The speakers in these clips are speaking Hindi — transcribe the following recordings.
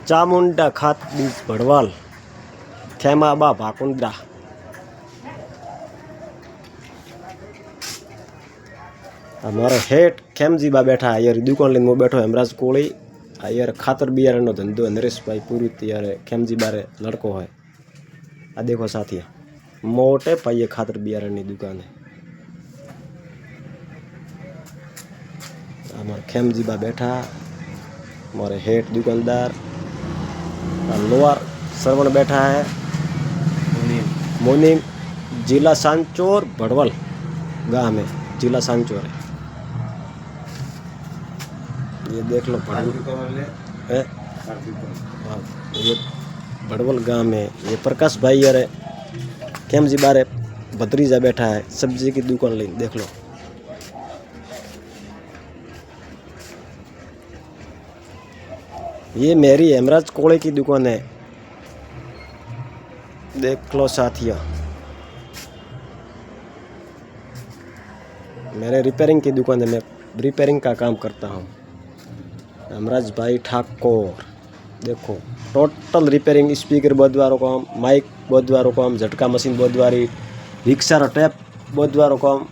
चामुंडा खात बीज भड़वाल खेमाबा भाकुंडा। हमारे हेठ खेमजीबा बैठा है यार दुकान लेने मैं बैठो हेमराज कोली यार खातर बियारण नो धंधो नरेश भाई पूरी यार खेमजीबा रे लड़को है। आ देखो साथिया मोटे पाइये खातर बियारण नी दुकान है। हमारे खेमजीबा बैठा हमारे हेठ दुकानदार लोअर श्रवण बैठा है। मुनीम जिला सांचौर भड़वल गाँव में जिला सांचौर है। ये देख लो है ये भड़वल गांव में ये प्रकाश भाई यार खेमजी बारे भतीजा बैठा है सब्जी की दुकान ले देख लो। ये मेरी हेमराज कोले की दुकान है देख लो साथिया। मेरे रिपेयरिंग की दुकान है मैं रिपेयरिंग का काम करता हूँ। हेमराज भाई ठाकुर देखो टोटल रिपेयरिंग स्पीकर बदवारो काम माइक बदवारो काम झटका मशीन बदवारी मिक्सर टेप बदवारो काम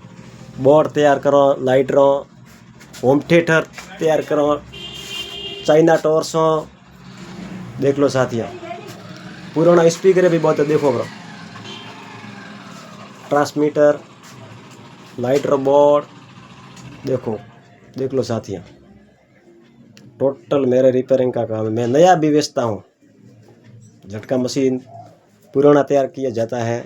बोर्ड तैयार करो लाइट रो होम थिएटर तैयार करो चाइना टॉर्सो देख लो साथिया। पुराना स्पीकर भी बहुत देखो ब्रो ट्रांसमीटर लाइट रो बोर्ड देखो देख लो साथिया। टोटल मेरे रिपेयरिंग का काम है। मैं नया भी बेचता हूँ झटका मशीन पुराना तैयार किया जाता है।